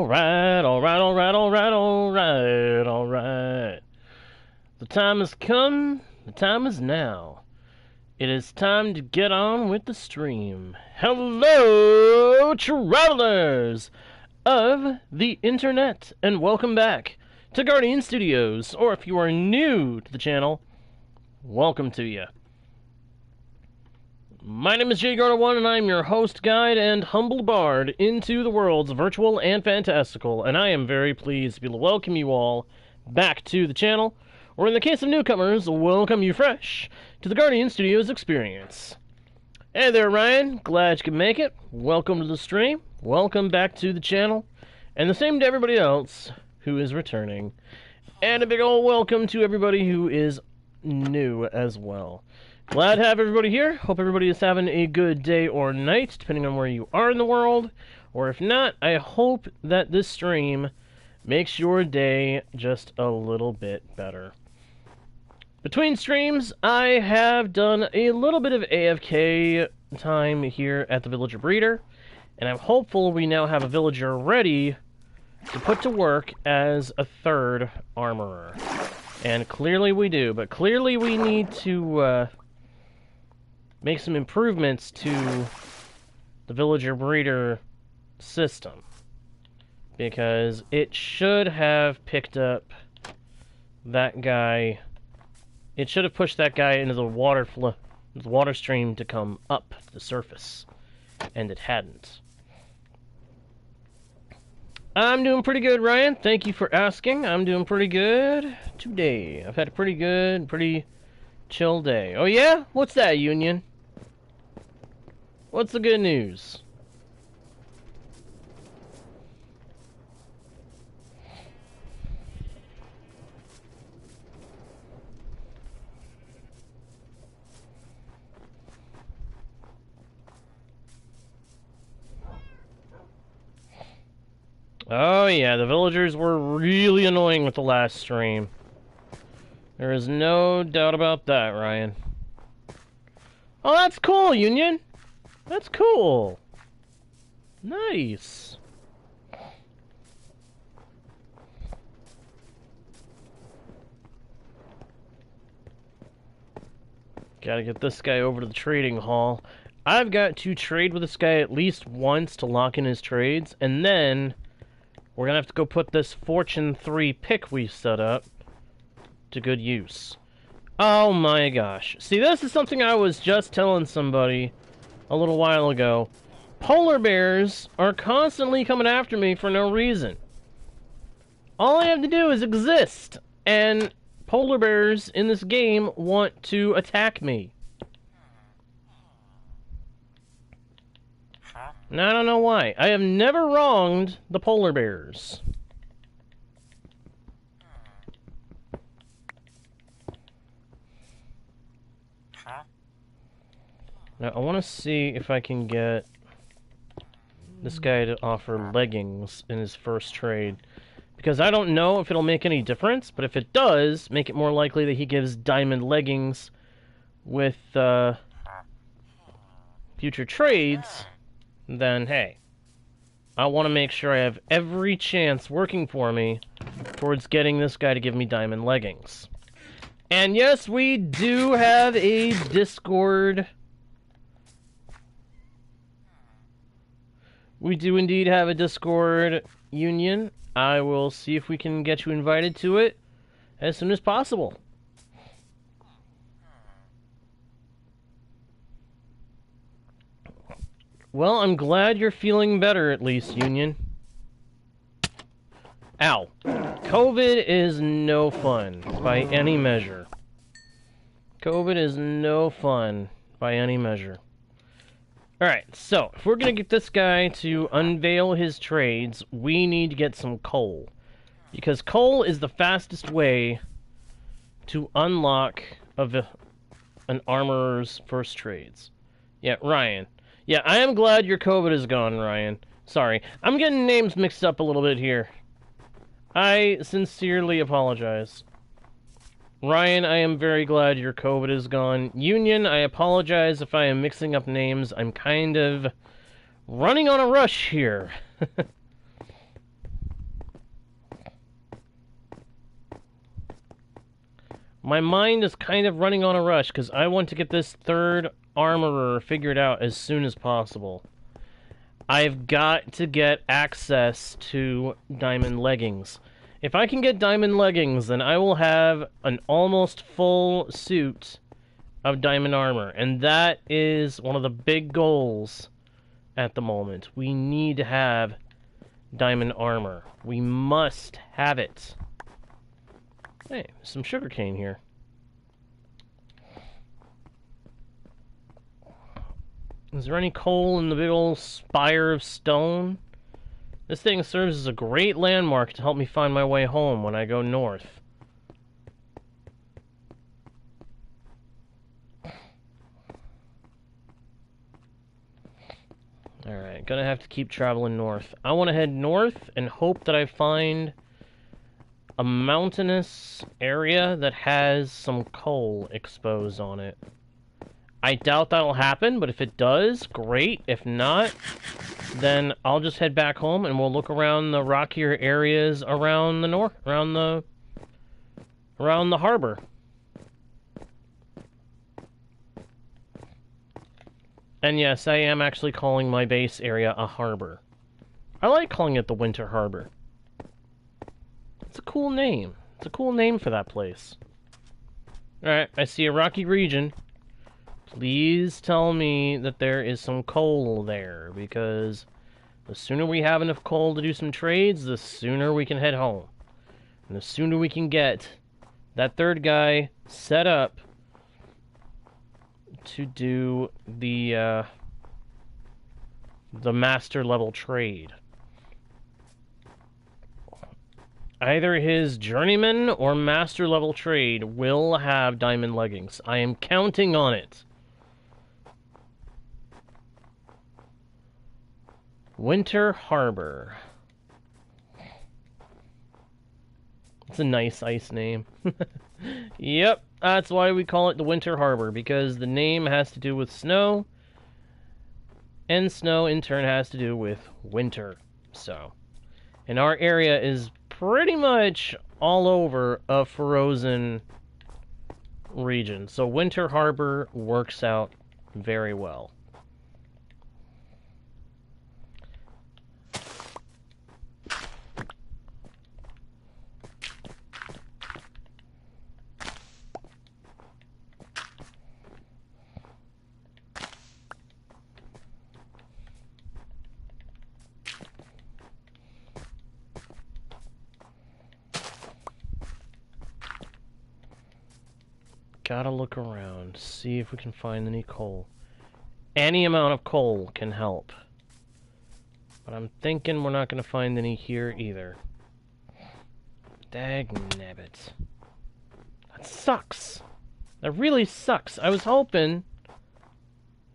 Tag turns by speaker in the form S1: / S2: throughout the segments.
S1: Alright, alright, alright, alright, alright, alright. The time has come, the time is now. It is time to get on with the stream. Hello, travelers of the internet, and welcome back to Guardian Studios. Or if you are new to the channel, welcome to you. My name is JGarter1, and I am your host, guide, and humble bard into the worlds virtual and fantastical, and I am very pleased to be able to welcome you all back to the channel, or in the case of newcomers, welcome you fresh to the Guardian Studios experience. Hey there, Ryan. Glad you could make it. Welcome to the stream. Welcome back to the channel, and the same to everybody else who is returning. And a big old welcome to everybody who is new as well. Glad to have everybody here. Hope everybody is having a good day or night, depending on where you are in the world. Or if not, I hope that this stream makes your day just a little bit better. Between streams, I have done a little bit of AFK time here at the Villager Breeder, and I'm hopeful we now have a villager ready to put to work as a third armorer. And clearly we do, but clearly we need to make some improvements to the Villager Breeder system, because it should have picked up that guy. It should have pushed that guy into the water stream to come up to the surface, and it hadn't. I'm doing pretty good, Ryan. Thank you for asking. I'm doing pretty good today. I've had a pretty chill day. Oh yeah? What's that, Union? What's the good news? Oh yeah, the villagers were really annoying with the last stream. There is no doubt about that, Ryan. Oh, that's cool, Union! That's cool! Nice! Gotta get this guy over to the trading hall. I've got to trade with this guy at least once to lock in his trades, and then we're gonna have to go put this Fortune 3 pick we set up to good use. Oh my gosh. See, this is something I was just telling somebody a little while ago. Polar bears are constantly coming after me for no reason. All I have to do is exist, and polar bears in this game want to attack me. And I don't know why. I have never wronged the polar bears. Now, I want to see if I can get this guy to offer leggings in his first trade. Because I don't know if it'll make any difference, but if it does, make it more likely that he gives diamond leggings with future trades, then hey, I want to make sure I have every chance working for me towards getting this guy to give me diamond leggings. And yes, we do have a Discord. We do indeed have a Discord, Union. I will see if we can get you invited to it as soon as possible. Well, I'm glad you're feeling better, at least, Union. Ow. COVID is no fun by any measure. COVID is no fun by any measure. Alright, so, if we're going to get this guy to unveil his trades, we need to get some coal. Because coal is the fastest way to unlock an armorer's first trades. Yeah, Ryan. Yeah, I am glad your COVID is gone, Ryan. Sorry. I'm getting names mixed up a little bit here. I sincerely apologize. Ryan, I am very glad your COVID is gone. Union, I apologize if I am mixing up names. I'm kind of running on a rush here. My mind is kind of running on a rush because I want to get this third armorer figured out as soon as possible. I've got to get access to diamond leggings. If I can get diamond leggings, then I will have an almost full suit of diamond armor. And that is one of the big goals at the moment. We need to have diamond armor. We must have it. Hey, some sugarcane here. Is there any coal in the big old spire of stone? This thing serves as a great landmark to help me find my way home when I go north. Alright, gonna have to keep traveling north. I want to head north and hope that I find a mountainous area that has some coal exposed on it. I doubt that'll happen, but if it does, great. If not, then I'll just head back home and we'll look around the rockier areas around the north, around the harbor. And yes, I am actually calling my base area a harbor. I like calling it the Winter Harbor. It's a cool name. It's a cool name for that place. Alright, I see a rocky region. Please tell me that there is some coal there, because the sooner we have enough coal to do some trades, the sooner we can head home. And the sooner we can get that third guy set up to do the master level trade. Either his journeyman or master level trade will have diamond leggings. I am counting on it. Winter Harbor. It's a nice ice name. Yep, that's why we call it the Winter Harbor, because the name has to do with snow, and snow in turn has to do with winter. So, and our area is pretty much all over a frozen region, so Winter Harbor works out very well. Gotta look around, see if we can find any coal. Any amount of coal can help. But I'm thinking we're not gonna find any here either. Dagnabbit. That sucks. That really sucks. I was hoping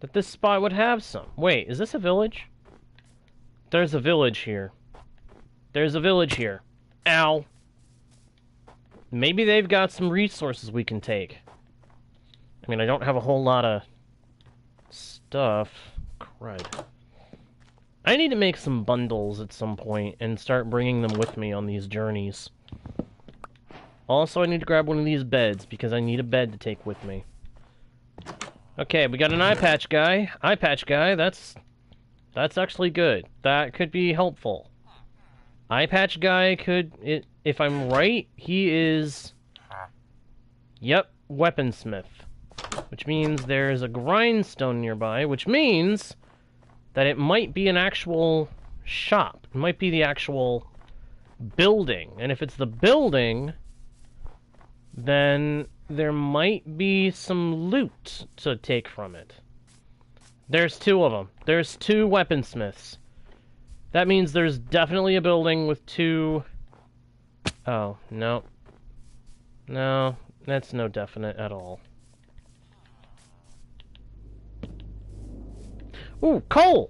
S1: that this spot would have some. Wait, is this a village? There's a village here. There's a village here. Ow. Maybe they've got some resources we can take. I mean, I don't have a whole lot of stuff. Crud. I need to make some bundles at some point and start bringing them with me on these journeys. Also, I need to grab one of these beds because I need a bed to take with me. Okay, we got an eye patch guy. Eye patch guy, that's actually good. That could be helpful. Eye patch guy could, if I'm right, he is... Yep, weaponsmith. Which means there's a grindstone nearby, which means that it might be an actual shop. It might be the actual building. And if it's the building, then there might be some loot to take from it. There's two of them. There's two weaponsmiths. That means there's definitely a building with two... Oh, no. No, that's no definite at all. Ooh, coal!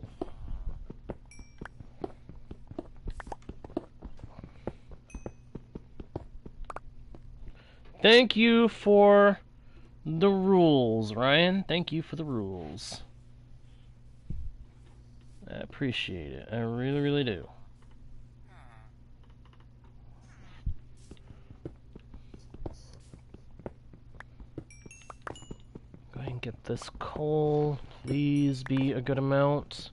S1: Thank you for the rules, Ryan. Thank you for the rules. I appreciate it. I really, really do. Get this coal. Please be a good amount.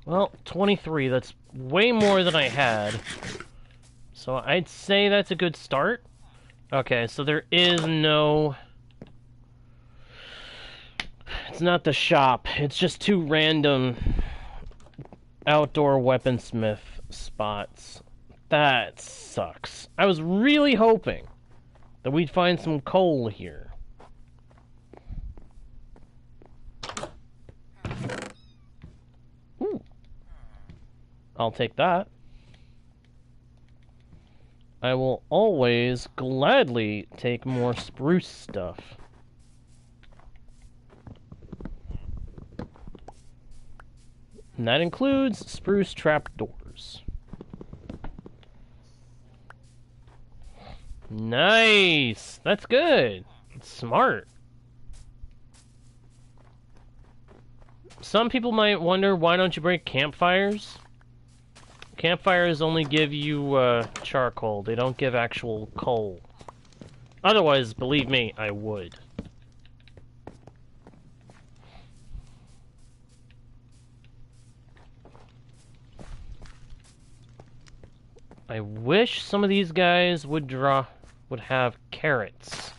S1: Well, 23. That's way more than I had. So I'd say that's a good start. Okay, so there is no... It's not the shop. It's just 2 random outdoor weaponsmith spots. That sucks. I was really hoping that we'd find some coal here. Ooh. I'll take that. I will always gladly take more spruce stuff. And that includes spruce trapdoors. Nice! That's good. It's smart. Some people might wonder, why don't you break campfires? Campfires only give you charcoal. They don't give actual coal. Otherwise, believe me, I would. I wish some of these guys would have carrots.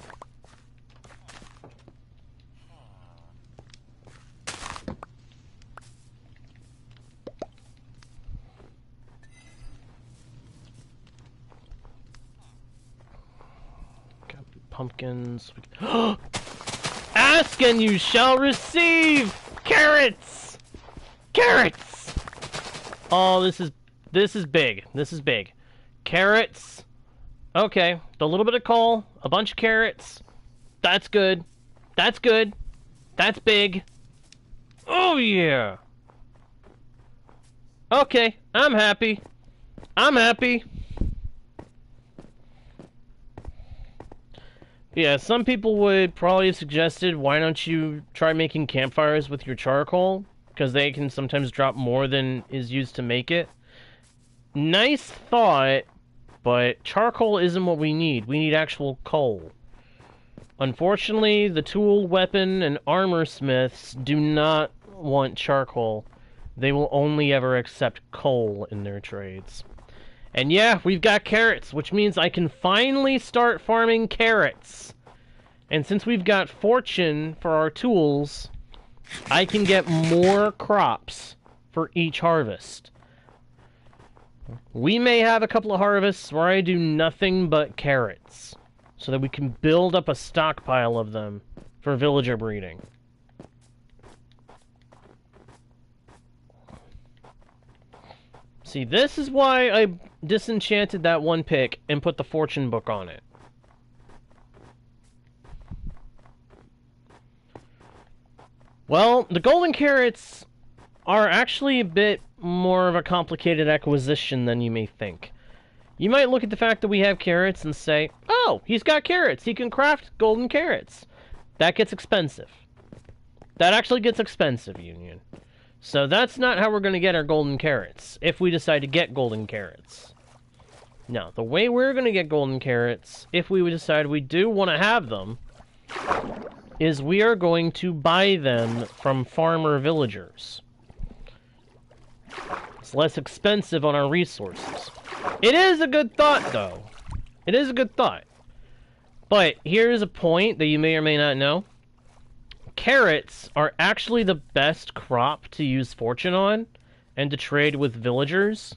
S1: Got pumpkins. Ask and you shall receive! Carrots! Carrots! Oh, this is big. This is big. Carrots. Okay, a little bit of coal, a bunch of carrots. That's good. That's good. That's big. Oh, yeah. Okay, I'm happy. I'm happy. Yeah, some people would probably have suggested, why don't you try making campfires with your charcoal? Because they can sometimes drop more than is used to make it. Nice thought, but charcoal isn't what we need. We need actual coal. Unfortunately, the tool, weapon, and armor smiths do not want charcoal. They will only ever accept coal in their trades. And yeah, we've got carrots, which means I can finally start farming carrots. And since we've got fortune for our tools, I can get more crops for each harvest. We may have a couple of harvests where I do nothing but carrots, so that we can build up a stockpile of them for villager breeding. See, this is why I disenchanted that one pick and put the fortune book on it. Well, the golden carrots are actually a bit more of a complicated acquisition than you may think. You might look at the fact that we have carrots and say, oh, he's got carrots, he can craft golden carrots. That gets expensive. That actually gets expensive, Union. So that's not how we're going to get our golden carrots, if we decide to get golden carrots. No, the way we're going to get golden carrots, if we decide we do want to have them, is we are going to buy them from farmer villagers. It's less expensive on our resources. It is a good thought, though. It is a good thought. But here's a point that you may or may not know. Carrots are actually the best crop to use fortune on and to trade with villagers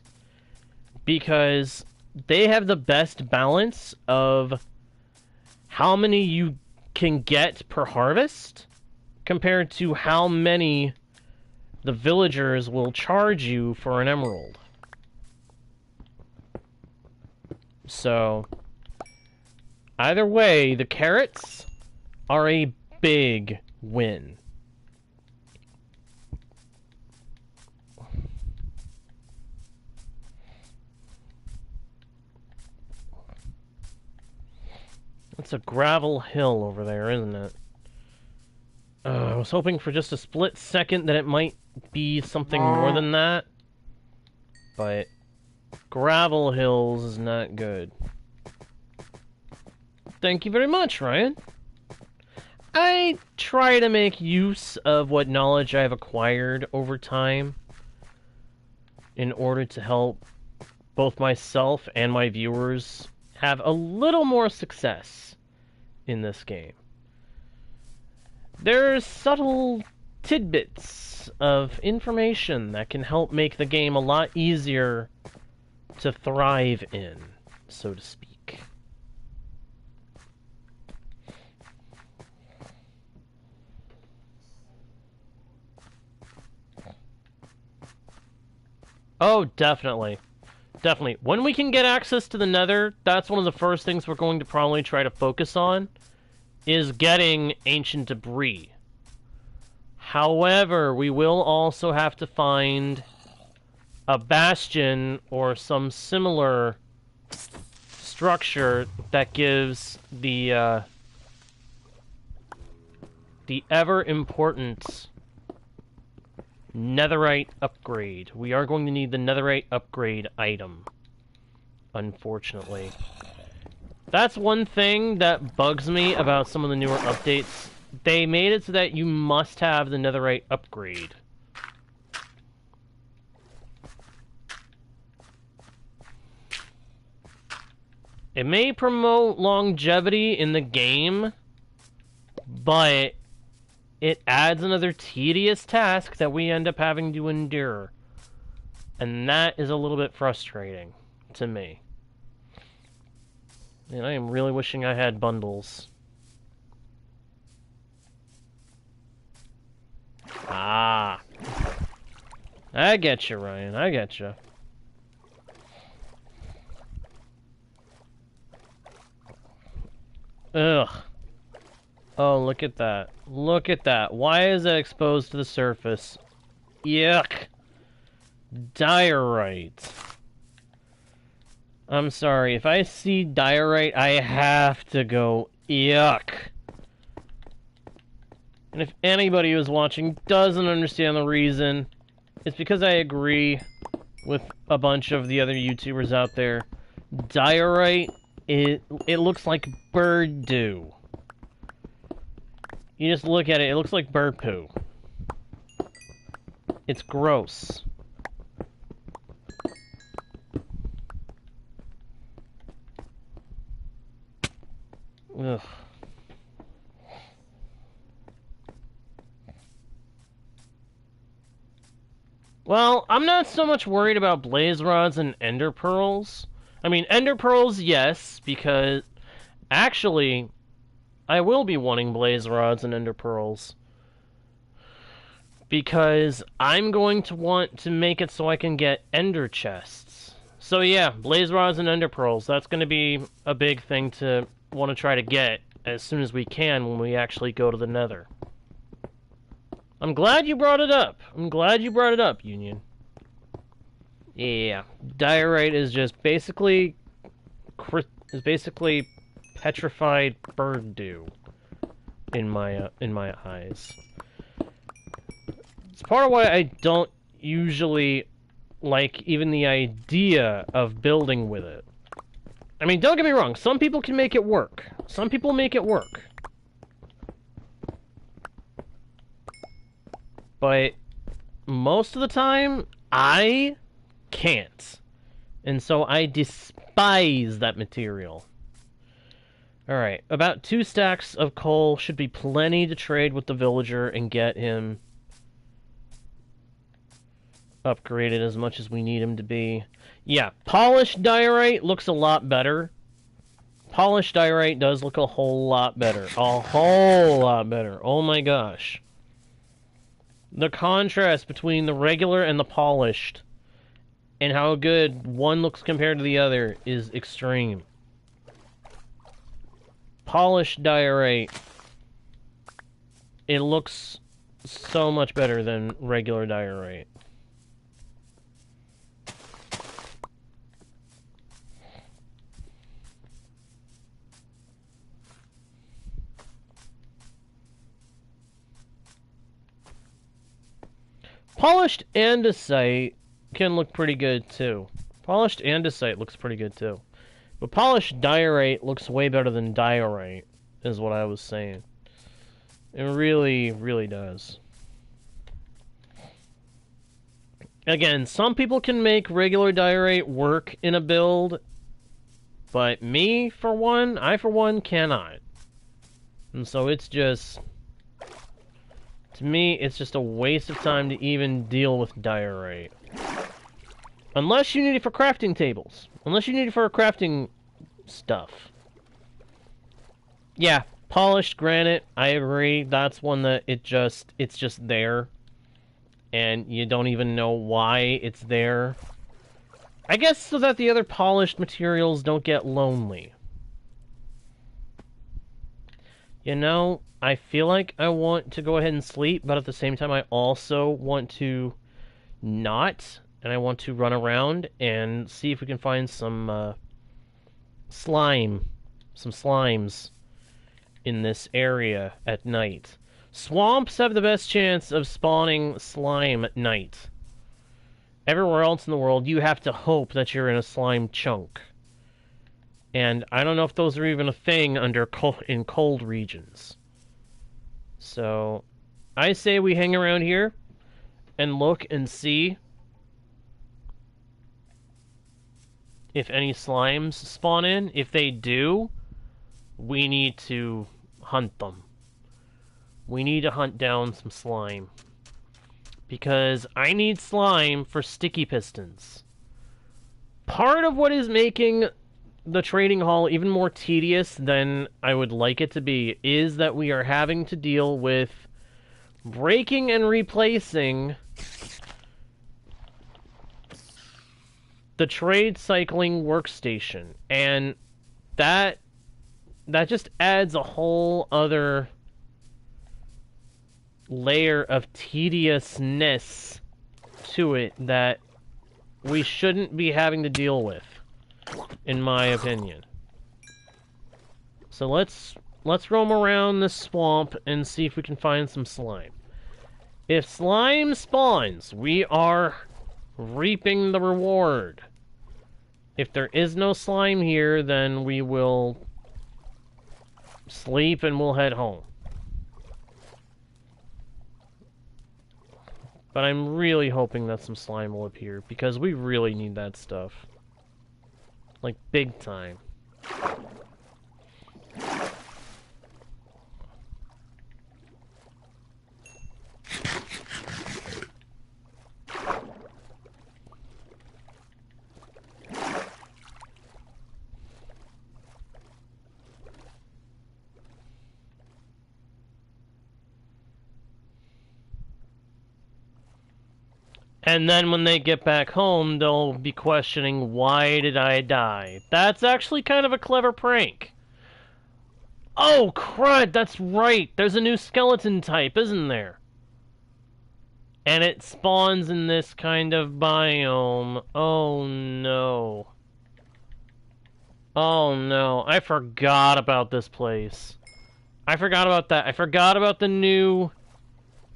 S1: because they have the best balance of how many you can get per harvest compared to how many the villagers will charge you for an emerald. So, either way, the carrots are a big win. It's a gravel hill over there, isn't it? I was hoping for just a split second that it might be something more than that. But gravel hills is not good. Thank you very much, Ryan. I try to make use of what knowledge I've acquired over time in order to help both myself and my viewers have a little more success in this game. There's subtle tidbits of information that can help make the game a lot easier to thrive in, so to speak. Oh, definitely. Definitely. When we can get access to the Nether, that's one of the first things we're going to probably try to focus on, is getting ancient debris. However, we will also have to find a bastion or some similar structure that gives the ever important netherite upgrade. We are going to need the netherite upgrade item, unfortunately. That's one thing that bugs me about some of the newer updates. They made it so that you must have the netherite upgrade. It may promote longevity in the game, but it adds another tedious task that we end up having to endure. And that is a little bit frustrating to me. And I am really wishing I had bundles. Ah. I get you, Ryan. I get you. Ugh. Oh, look at that. Look at that. Why is that exposed to the surface? Yuck. Diorite. I'm sorry. If I see diorite, I have to go, yuck. And if anybody who's watching doesn't understand the reason, it's because I agree with a bunch of the other YouTubers out there. Diorite, it looks like bird dew. You just look at it, it looks like bird poo. It's gross. Ugh. Well, I'm not so much worried about blaze rods and ender pearls. I mean, ender pearls, yes, because actually, I will be wanting blaze rods and ender pearls. Because I'm going to want to make it so I can get ender chests. So yeah, blaze rods and ender pearls, that's going to be a big thing to want to try to get as soon as we can when we actually go to the Nether. I'm glad you brought it up. I'm glad you brought it up, Union. Yeah, diorite is just basically petrified bird dew in my eyes. It's part of why I don't usually like even the idea of building with it. I mean, don't get me wrong, some people can make it work. Some people make it work. But most of the time, I can't. And so I despise that material. Alright, about 2 stacks of coal should be plenty to trade with the villager and get him upgraded as much as we need him to be. Yeah, polished diorite looks a lot better. Polished diorite does look a whole lot better. A whole lot better. Oh my gosh. The contrast between the regular and the polished and how good one looks compared to the other is extreme. Polished diorite, it looks so much better than regular diorite. Polished andesite can look pretty good too. Polished andesite looks pretty good too. But polished diorite looks way better than diorite, is what I was saying. It really, really does. Again, some people can make regular diorite work in a build, but me, for one, I for one cannot. And so it's just, to me, it's just a waste of time to even deal with diorite. Unless you need it for crafting tables. Unless you need it for crafting stuff. Yeah, polished granite, I agree. That's one that it's just there. And you don't even know why it's there. I guess so that the other polished materials don't get lonely. You know, I feel like I want to go ahead and sleep, but at the same time I also want to not, and I want to run around and see if we can find some slimes in this area at night. Swamps have the best chance of spawning slime at night. Everywhere else in the world, you have to hope that you're in a slime chunk. And I don't know if those are even a thing in cold regions. So, I say we hang around here and look and see if any slimes spawn in. If they do, we need to hunt them. We need to hunt down some slime. Because I need slime for sticky pistons. Part of what is making the trading hall even more tedious than I would like it to be is that we are having to deal with breaking and replacing the trade cycling workstation. And that just adds a whole other layer of tediousness to it that we shouldn't be having to deal with, in my opinion. So let's roam around this swamp and see if we can find some slime. If slime spawns, we are reaping the reward. If there is no slime here, then we will sleep and we'll head home. But I'm really hoping that some slime will appear, because we really need that stuff. Like, big time. And then when they get back home, they'll be questioning, why did I die? That's actually kind of a clever prank. Oh, crud, that's right. There's a new skeleton type, isn't there? And it spawns in this kind of biome. Oh, no. Oh, no. I forgot about this place. I forgot about that. I forgot about the new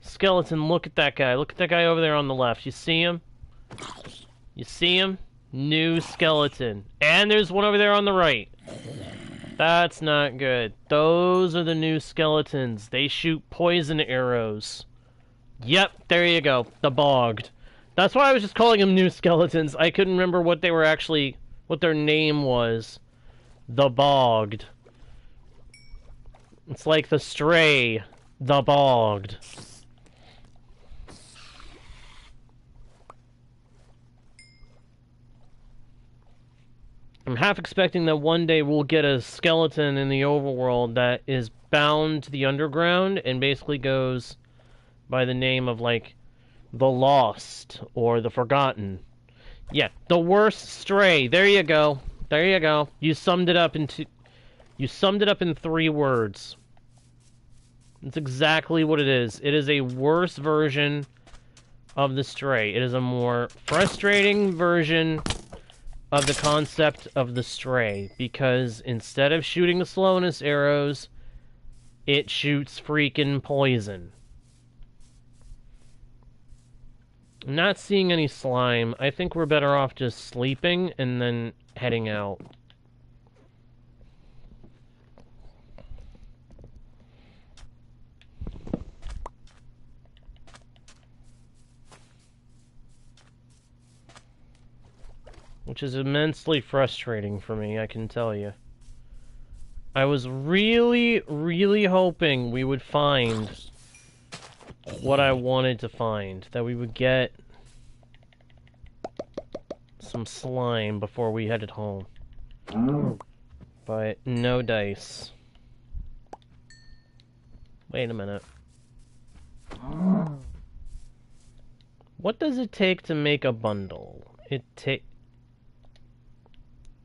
S1: skeleton. Look at that guy. Look at that guy over there on the left. You see him? You see him? New skeleton. And there's one over there on the right. That's not good. Those are the new skeletons. They shoot poison arrows. Yep, there you go. The bogged. That's why I was just calling them new skeletons. I couldn't remember what they were actually, what their name was. The bogged. It's like the stray. The bogged. I'm half expecting that one day we'll get a skeleton in the overworld that is bound to the underground and basically goes by the name of, like, the Lost or the Forgotten. Yeah, the worst stray. There you go. There you go. You summed it up in 3 words. That's exactly what it is. It is a worse version of the stray. It is a more frustrating version of the concept of the stray, because instead of shooting the slowness arrows, it shoots freaking poison. I'm not seeing any slime. I think we're better off just sleeping and then heading out. which is immensely frustrating for me, I can tell you. I was really, really hoping we would find what I wanted to find. That we would get some slime before we headed home. But no dice. Wait a minute. What does it take to make a bundle?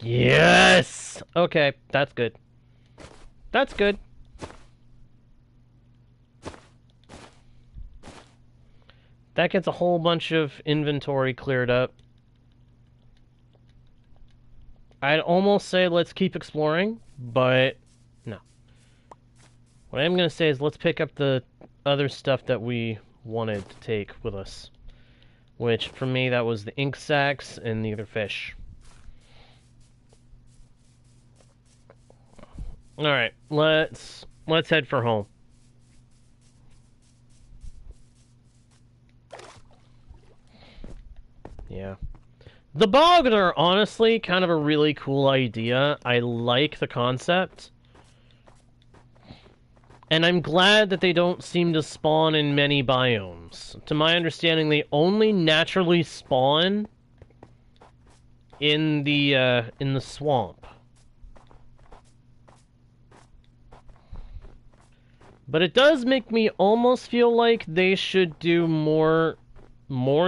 S1: Yes! Okay, that's good. That's good. That gets a whole bunch of inventory cleared up. I'd almost say let's keep exploring, but no. What I'm going to say is let's pick up the other stuff that we wanted to take with us. Which, for me, that was the ink sacs and the other fish. Alright, let's head for home. Yeah. The bogs are honestly kind of a really cool idea. I like the concept. And I'm glad that they don't seem to spawn in many biomes. To my understanding, they only naturally spawn in the swamp. But it does make me almost feel like they should do more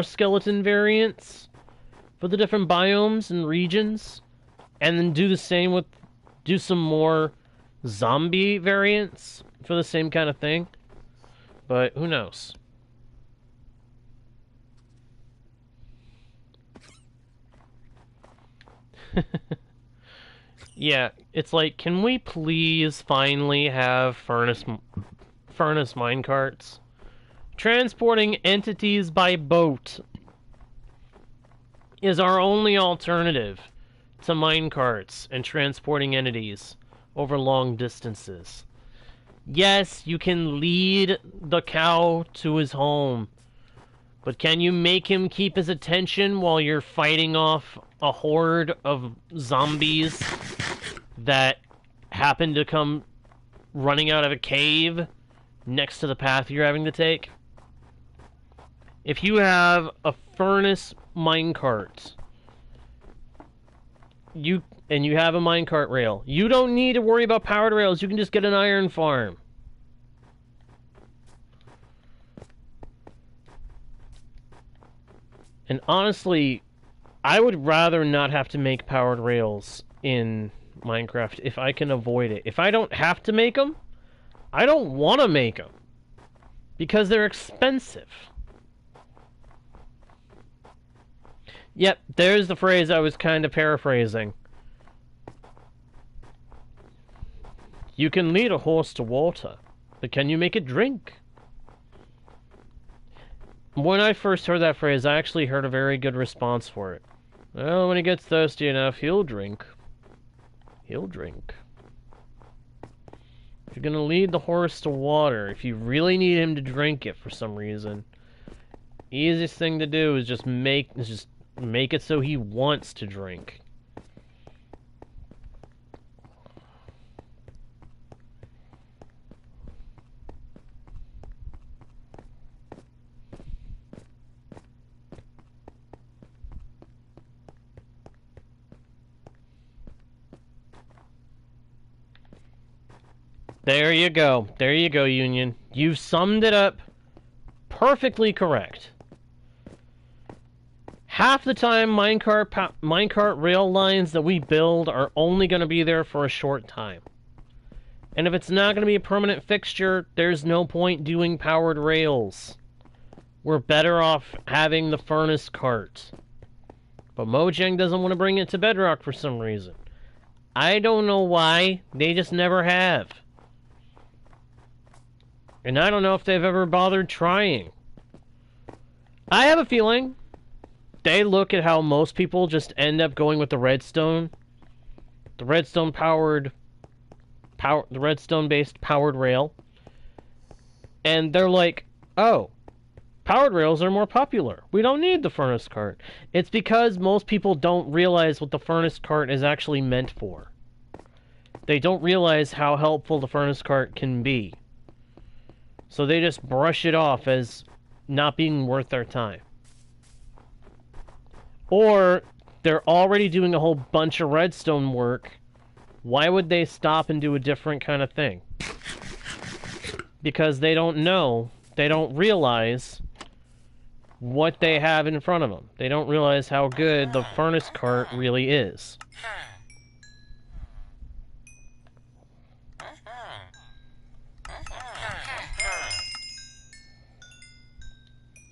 S1: skeleton variants for the different biomes and regions, and then do some more zombie variants for the same kind of thing. But who knows? Yeah, it's like, can we please finally have furnace minecarts? Transporting entities by boat is our only alternative to minecarts and transporting entities over long distances. Yes, you can lead the cow to his home, but can you make him keep his attention while you're fighting off a horde of zombies that happen to come running out of a cave next to the path you're having to take? If you have a furnace minecart, you have a minecart rail, you don't need to worry about powered rails. You can just get an iron farm. And honestly, I would rather not have to make powered rails in Minecraft if I can avoid it. If I don't have to make them, I don't want to make them, because they're expensive. Yep, there's the phrase I was kind of paraphrasing. You can lead a horse to water, but can you make it drink? When I first heard that phrase, I actually heard a very good response for it. Well, when he gets thirsty enough, he'll drink. He'll drink. If you're gonna lead the horse to water, if you really need him to drink it for some reason, easiest thing to do is just make it so he wants to drink. There you go. There you go, Union. You've summed it up perfectly correct. Half the time, minecart rail lines that we build are only going to be there for a short time. And if it's not going to be a permanent fixture, there's no point doing powered rails. We're better off having the furnace cart. But Mojang doesn't want to bring it to Bedrock for some reason. I don't know why. They just never have. And I don't know if they've ever bothered trying. I have a feeling they look at how most people just end up going with the redstone. The redstone based powered rail. And they're like, oh, Powered rails are more popular. We don't need the furnace cart. It's because most people don't realize what the furnace cart is actually meant for. They don't realize how helpful the furnace cart can be. So they just brush it off as not being worth their time. Or they're already doing a whole bunch of redstone work. Why would they stop and do a different kind of thing? Because they don't know, they don't realize what they have in front of them. They don't realize how good the furnace cart really is.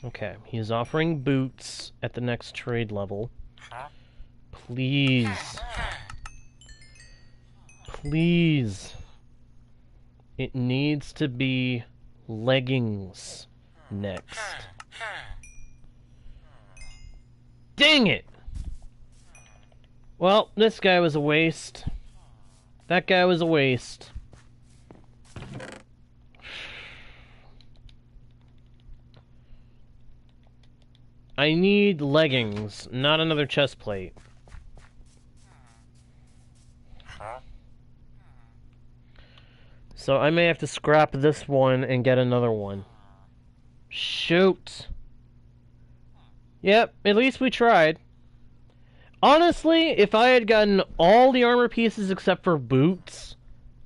S1: Okay, he's offering boots at the next trade level. Please. Please. It needs to be leggings next. Dang it! Well, this guy was a waste. That guy was a waste. I need leggings, not another chest plate. So I may have to scrap this one and get another one. Shoot. Yep, at least we tried. Honestly, if I had gotten all the armor pieces except for boots,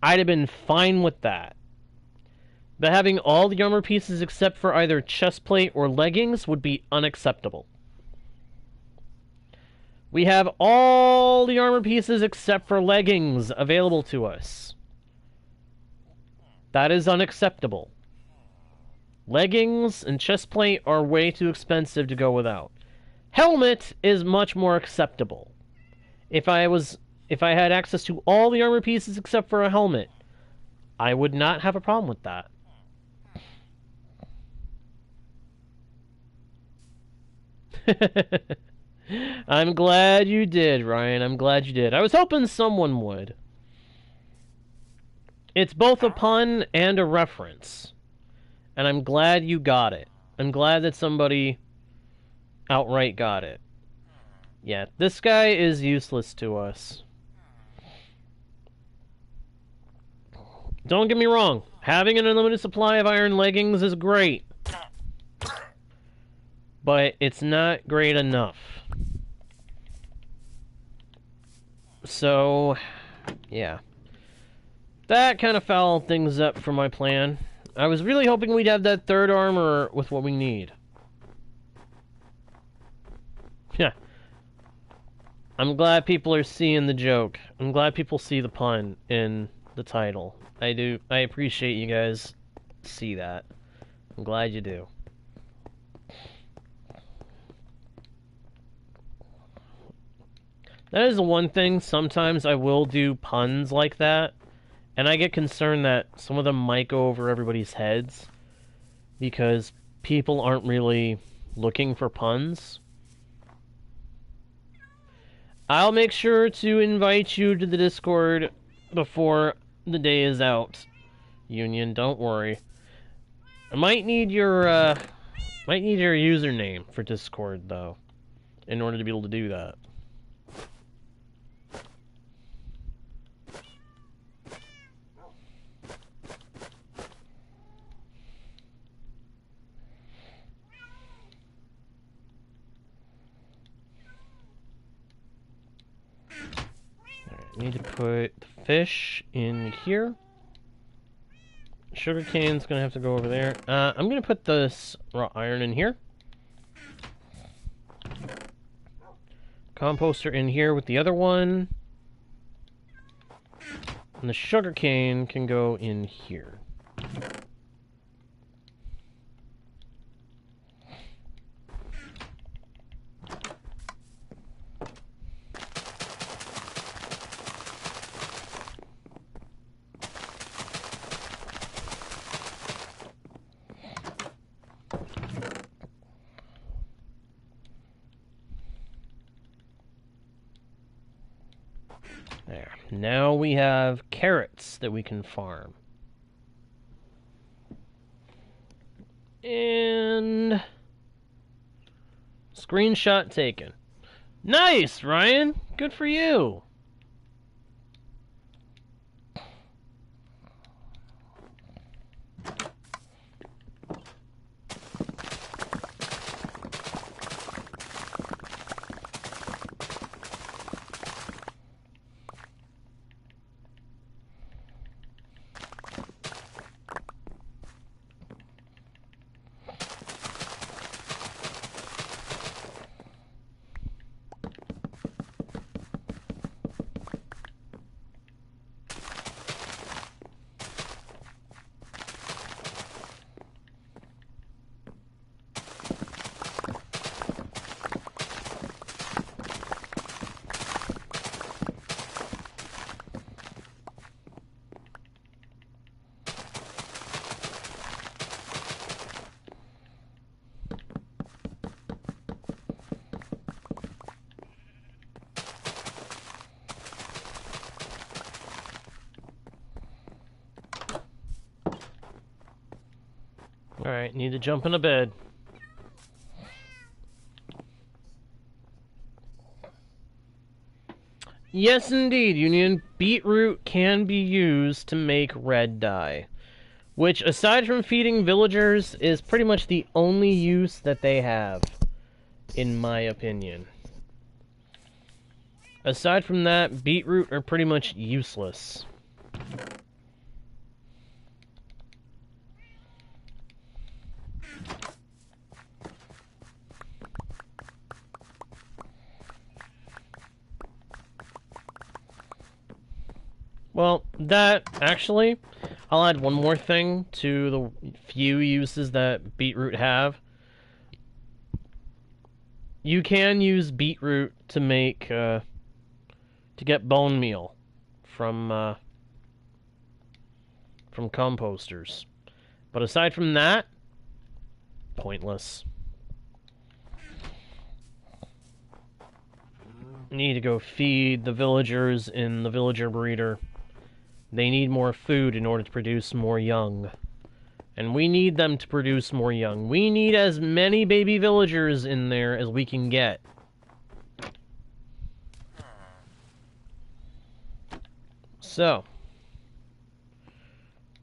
S1: I'd have been fine with that. But having all the armor pieces except for either chest plate or leggings would be unacceptable. We have all the armor pieces except for leggings available to us. That is unacceptable. Leggings and chest plate are way too expensive to go without. Helmet is much more acceptable. If I had access to all the armor pieces except for a helmet, I would not have a problem with that. I'm glad you did, Ryan. I'm glad you did. I was hoping someone would. It's both a pun and a reference. And I'm glad you got it. I'm glad that somebody outright got it. Yeah, this guy is useless to us. Don't get me wrong. Having an unlimited supply of iron leggings is great. But it's not great enough. So, yeah. That kind of fouled things up for my plan. I was really hoping we'd have that third armor with what we need. Yeah. I'm glad people are seeing the joke. I'm glad people see the pun in the title. I do. I appreciate you guys see that. I'm glad you do. That is the one thing, sometimes I will do puns like that, and I get concerned that some of them might go over everybody's heads, because people aren't really looking for puns. I'll make sure to invite you to the Discord before the day is out, Union, don't worry. I might need your username for Discord, though, in order to be able to do that. Need to put the fish in here. Sugarcane's gonna have to go over there. I'm gonna put this raw iron in here. Composter in here with the other one. And the sugarcane can go in here. There. Now we have carrots that we can farm. And screenshot taken. Nice, Ryan. Good for you. Alright, need to jump into bed. Yes, indeed, Union. Beetroot can be used to make red dye, which, aside from feeding villagers, is pretty much the only use that they have, in my opinion. Aside from that, beetroot are pretty much useless. Well, actually, I'll add one more thing to the few uses that beetroot have. You can use beetroot to make, to get bone meal from composters. But aside from that, pointless. Need to go feed the villagers in the villager breeder. They need more food in order to produce more young. And we need them to produce more young. We need as many baby villagers in there as we can get. So,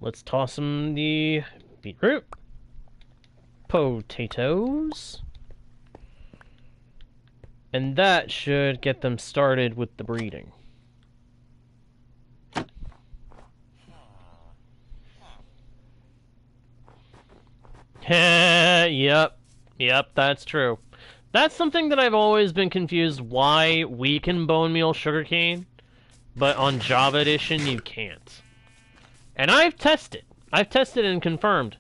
S1: let's toss them the beetroot. Potatoes. And that should get them started with the breeding. Yep, that's true. That's something that I've always been confused why we can bone meal sugarcane, but on Java Edition you can't. And I've tested and confirmed.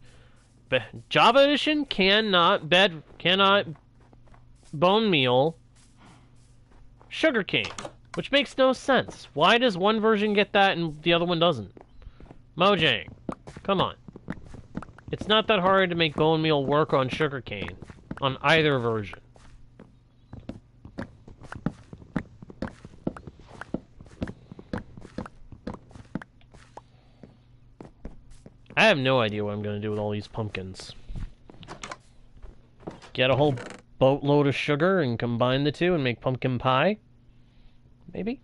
S1: But Java Edition cannot bone meal sugarcane, which makes no sense. Why does one version get that and the other one doesn't? Mojang, come on. It's not that hard to make bone meal work on sugarcane, on either version. I have no idea what I'm going to do with all these pumpkins. Get a whole boatload of sugar and combine the two and make pumpkin pie? Maybe?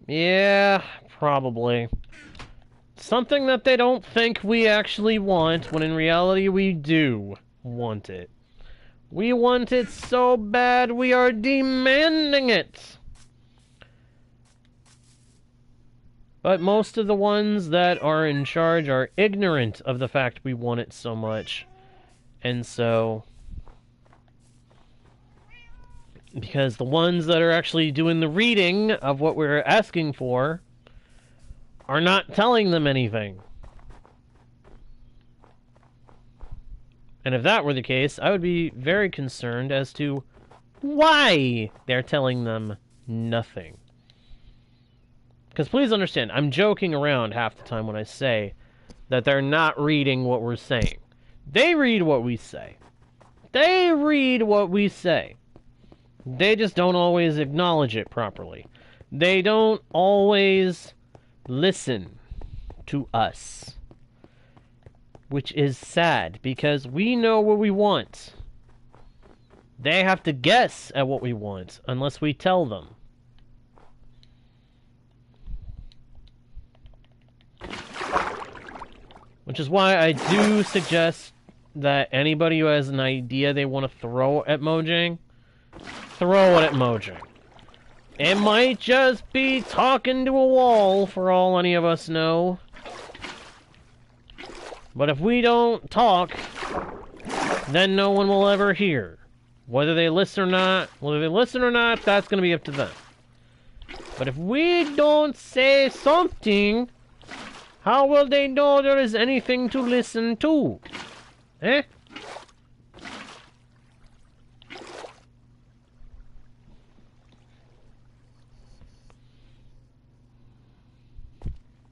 S1: Yeah, probably. Something that they don't think we actually want, when in reality we do want it. We want it so bad we are demanding it! But most of the ones that are in charge are ignorant of the fact we want it so much. And so, because the ones that are actually doing the reading of what we're asking for are not telling them anything. And if that were the case, I would be very concerned as to why they're telling them nothing. Because please understand, I'm joking around half the time when I say that they're not reading what we're saying. They read what we say. They read what we say. They just don't always acknowledge it properly. They don't always listen to us. which is sad, because we know what we want. They have to guess at what we want, unless we tell them. Which is why I do suggest that anybody who has an idea they want to throw at Mojang, throw it at Mojang. It might just be talking to a wall, for all any of us know. But if we don't talk, then no one will ever hear. Whether they listen or not, that's going to be up to them. But if we don't say something, how will they know there is anything to listen to? Eh?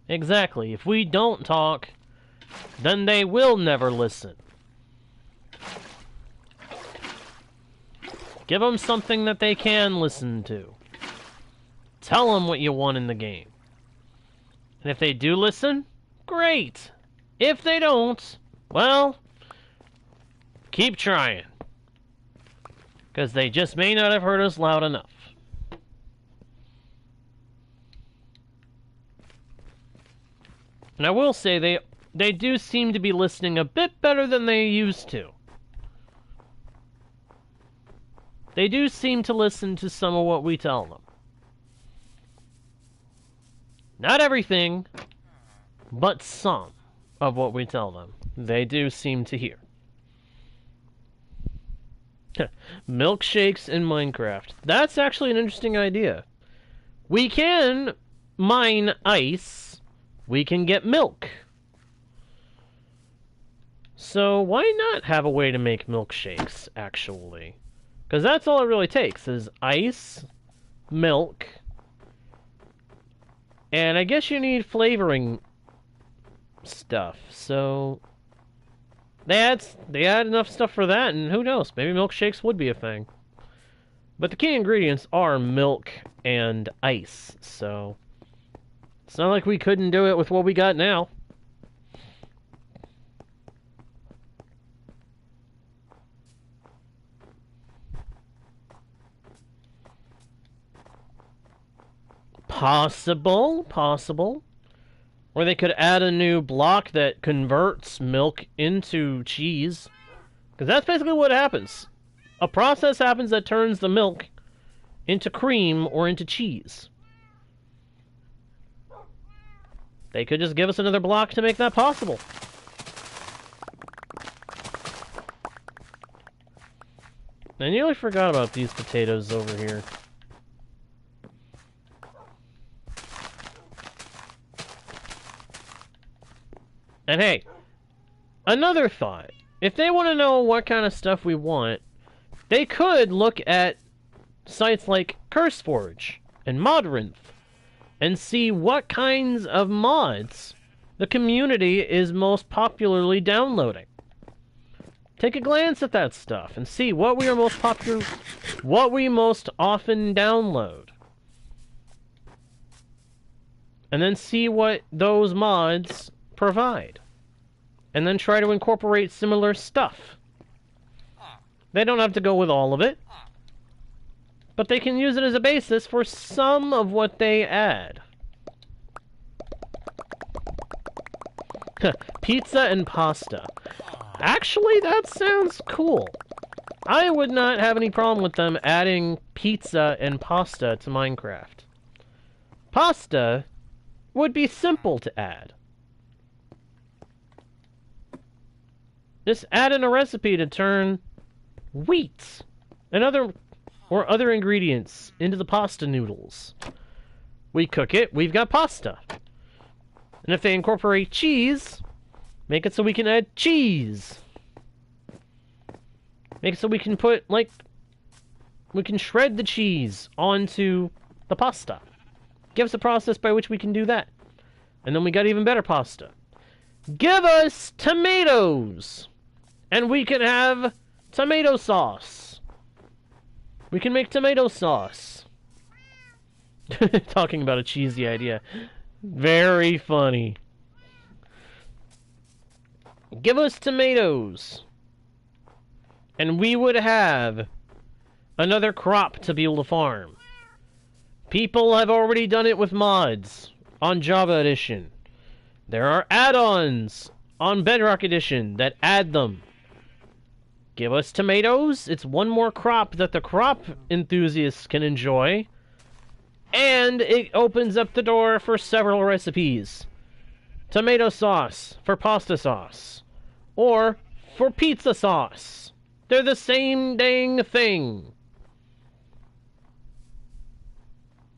S1: Exactly. If we don't talk, then they will never listen. Give them something that they can listen to. Tell them what you want in the game. And if they do listen, great. If they don't, well, keep trying. Because they just may not have heard us loud enough. And I will say, they do seem to be listening a bit better than they used to. They do seem to listen to some of what we tell them. Not everything, but some of what we tell them. They do seem to hear. Milkshakes in Minecraft. That's actually an interesting idea. We can mine ice. We can get milk. So why not have a way to make milkshakes, actually? Because that's all it really takes, is ice, milk, and I guess you need flavoring stuff. So they add enough stuff for that, and who knows, maybe milkshakes would be a thing. But the key ingredients are milk and ice, so it's not like we couldn't do it with what we got now. Possible. Or they could add a new block that converts milk into cheese. Because that's basically what happens. A process happens that turns the milk into cream or into cheese. They could just give us another block to make that possible. I nearly forgot about these potatoes over here. And hey, another thought. If they want to know what kind of stuff we want, they could look at sites like CurseForge and Modrinth and see what kinds of mods the community is most popularly downloading. Take a glance at that stuff and see what we are most popular, what we most often download. And then see what those mods provide. And then try to incorporate similar stuff. They don't have to go with all of it, but they can use it as a basis for some of what they add. Pizza and pasta. Actually, that sounds cool. I would not have any problem with them adding pizza and pasta to Minecraft. Pasta would be simple to add. Just add in a recipe to turn wheat and other ingredients into the pasta noodles. We cook it, we've got pasta. And if they incorporate cheese, make it so we can add cheese. Make it so we can put, we can shred the cheese onto the pasta. Give us a process by which we can do that. And then we got even better pasta. Give us tomatoes! And we can have tomato sauce. We can make tomato sauce. Talking about a cheesy idea. Very funny. Give us tomatoes. And we would have another crop to be able to farm. People have already done it with mods on Java Edition. There are add-ons on Bedrock Edition that add them. Give us tomatoes. It's one more crop that the crop enthusiasts can enjoy. And it opens up the door for several recipes. Tomato sauce for pasta sauce. Or for pizza sauce. They're the same dang thing.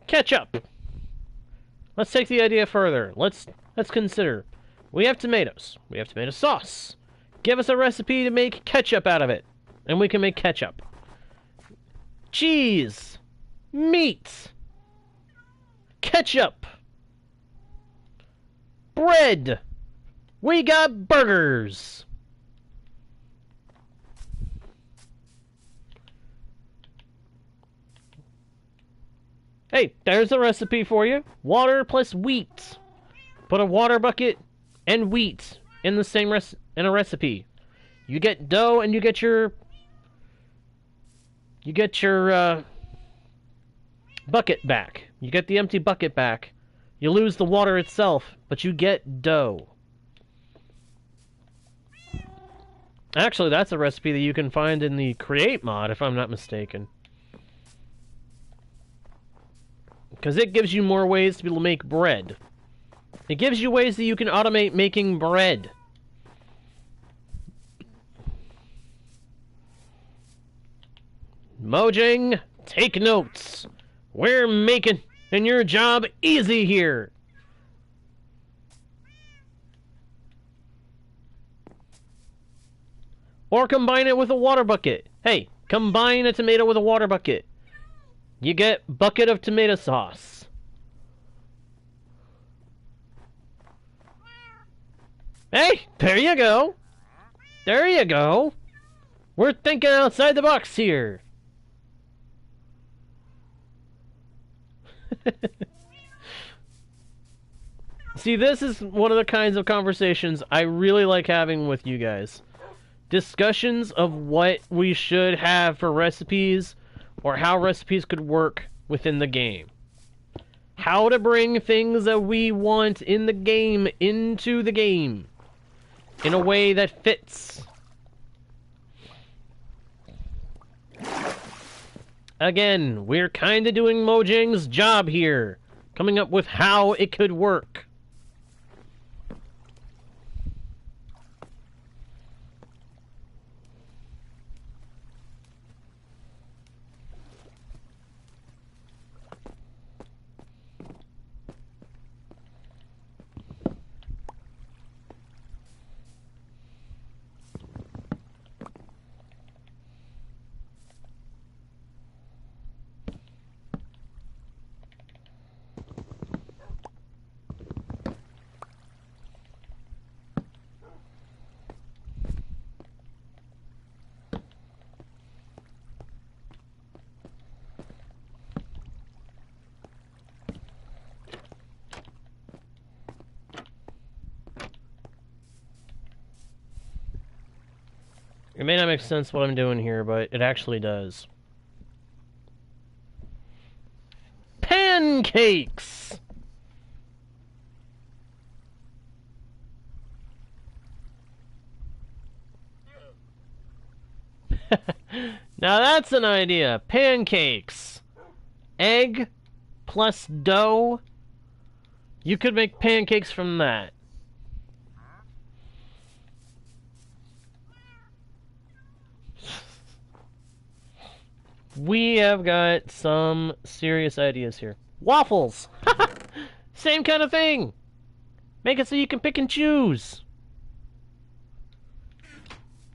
S1: Ketchup. Let's take the idea further. Let's consider. We have tomatoes. We have tomato sauce. Give us a recipe to make ketchup out of it. And we can make ketchup. Cheese. Meat. Ketchup. Bread. We got burgers. Hey, there's a recipe for you. Water plus wheat. Put a water bucket and wheat in the same in a recipe. You get dough and you get your bucket back. You get the empty bucket back. You lose the water itself, but you get dough. Actually, that's a recipe that you can find in the Create mod, if I'm not mistaken. Because it gives you more ways to be able to make bread. It gives you ways that you can automate making bread. Mojang, take notes. We're making your job easy here. Or combine it with a water bucket. Hey, combine a tomato with a water bucket. You get bucket of tomato sauce. Hey, there you go. There you go. We're thinking outside the box here. See, this is one of the kinds of conversations I really like having with you guys. Discussions of what we should have for recipes, or how recipes could work within the game. How to bring things that we want in the game into the game in a way that fits. Again, we're kind of doing Mojang's job here, coming up with how it could work. It may not make sense what I'm doing here, but it actually does. Pancakes! Now that's an idea. Pancakes. Egg plus dough. You could make pancakes from that. We have got some serious ideas here. Waffles! Same kind of thing! Make it so you can pick and choose.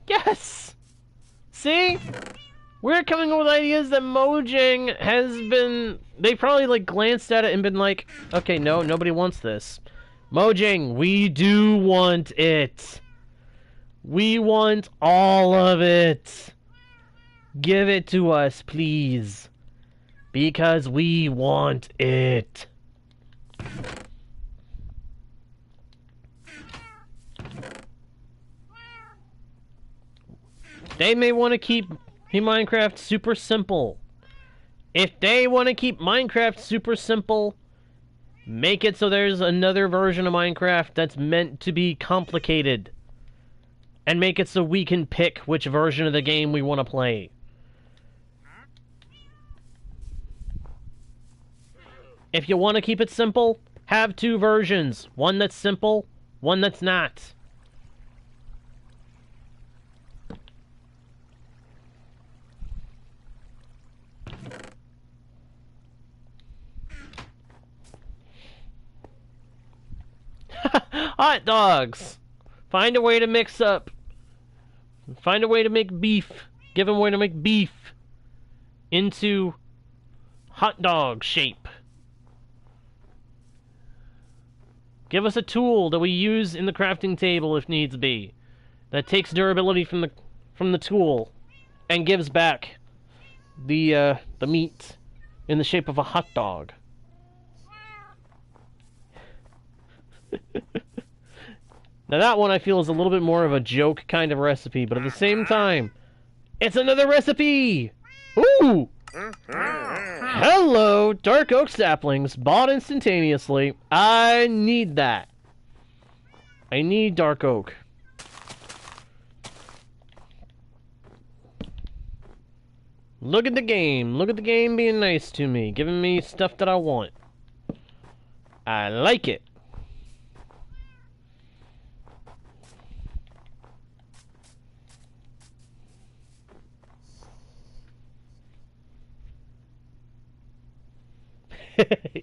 S1: Yes! See? We're coming up with ideas that Mojang has been... They probably, like, glanced at it and been like, okay, no, nobody wants this. Mojang, we do want it. We want all of it. Give it to us, please. Because we want it. They may want to keep Minecraft super simple. If they want to keep Minecraft super simple, make it so there's another version of Minecraft that's meant to be complicated. And make it so we can pick which version of the game we want to play. If you want to keep it simple, have two versions. One that's simple, one that's not. Hot dogs! Find a way to mix up. Find a way to make beef. Give them a way to make beef into hot dog shape. Give us a tool that we use in the crafting table if needs be, that takes durability from the tool and gives back the meat in the shape of a hot dog. Now that one I feel is a little bit more of a joke kind of recipe, but at the same time, it's another recipe! Ooh! Hello, dark oak saplings, bought instantaneously. I need that. I need dark oak. Look at the game. Look at the game being nice to me, giving me stuff that I want. I like it.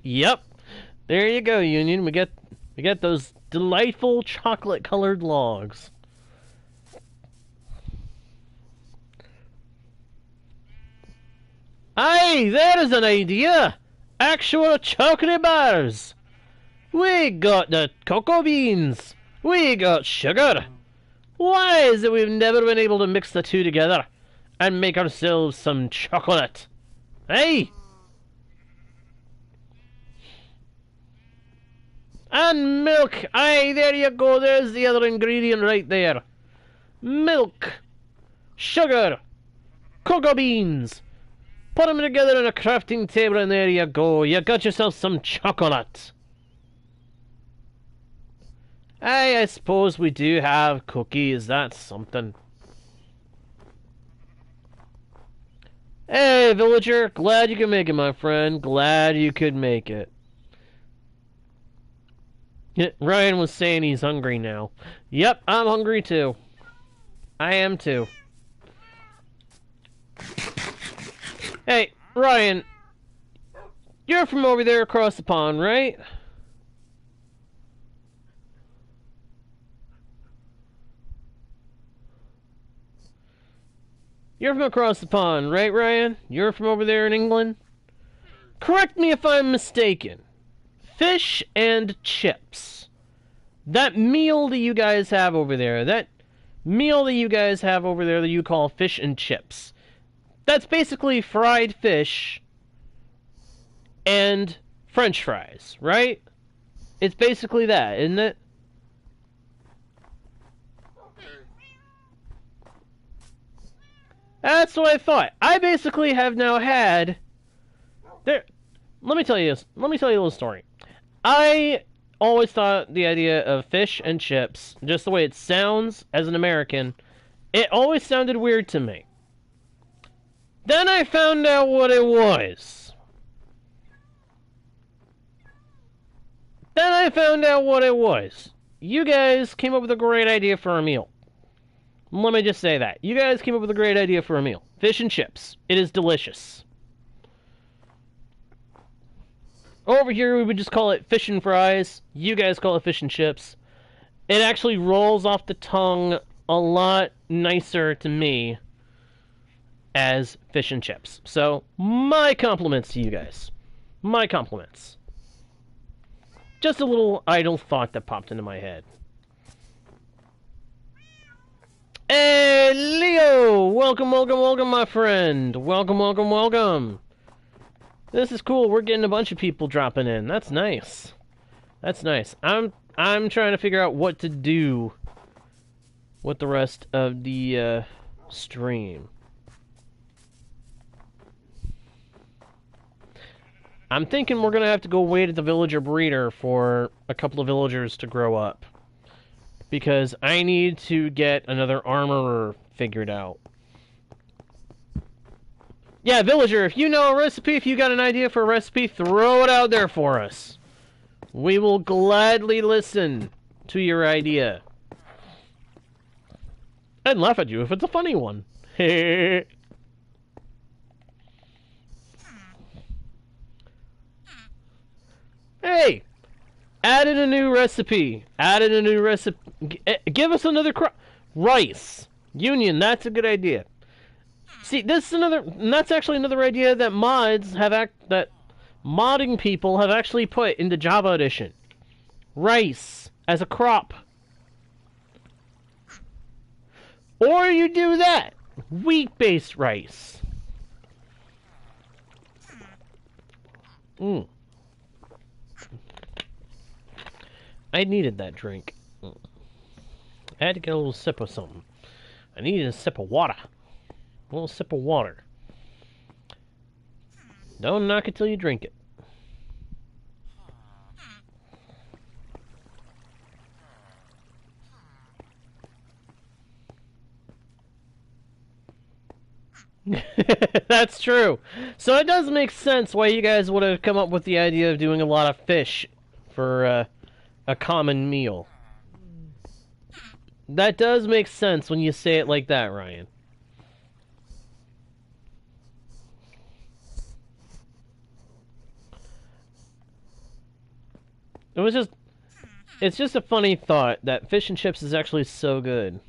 S1: Yep. There you go, Union. We get those delightful chocolate-colored logs. Aye, that is an idea. Actual chocolate bars. We got the cocoa beans. We got sugar. Why is it we've never been able to mix the two together and make ourselves some chocolate? Hey! And milk! Aye, there you go, there's the other ingredient right there. Milk, sugar, cocoa beans. Put them together on a crafting table and there you go. You got yourself some chocolate. Aye, I suppose we do have cookies, that's something. Hey, villager, glad you could make it, my friend. Glad you could make it. Yeah, Ryan was saying he's hungry now. Yep, I'm hungry too. I am too. Hey, Ryan. You're from over there across the pond, right? You're from across the pond, right, Ryan? You're from over there in England? Correct me if I'm mistaken. Fish and chips. That meal that you guys have over there, that you call fish and chips. That's basically fried fish and French fries, right? It's basically that, isn't it? That's what I thought. I basically have now had... Let me tell you a little story. I always thought the idea of fish and chips, just the way it sounds as an American, it always sounded weird to me. Then I found out what it was. You guys came up with a great idea for a meal. Let me just say that. You guys came up with a great idea for a meal. Fish and chips. It is delicious. Over here, we would just call it fish and fries. You guys call it fish and chips. It actually rolls off the tongue a lot nicer to me as fish and chips. So, my compliments to you guys. My compliments. Just a little idle thought that popped into my head. Hey, Leo! Welcome, my friend. Welcome. This is cool. We're getting a bunch of people dropping in. That's nice. I'm trying to figure out what to do with the rest of the stream. I'm thinking we're gonna have to go wait at the villager breeder for a couple of villagers to grow up. Because I need to get another armorer figured out. Yeah, villager, if you know a recipe, if you got an idea for a recipe, throw it out there for us. We will gladly listen to your idea. I'd laugh at you if it's a funny one. Hey! Added a new recipe. Added a new recipe. Give us another rice. Union, that's a good idea. See, this is another... That's actually another idea that that modding people have actually put into Java Edition. Rice as a crop. Or you do that. Wheat-based rice. I needed that drink. I had to get a little sip of something. I needed a sip of water. A little sip of water. Don't knock it till you drink it. That's true. So it does make sense why you guys would have come up with the idea of doing a lot of fish for a common meal. That does make sense when you say it like that, Ryan. It's just a funny thought that fish and chips is actually so good.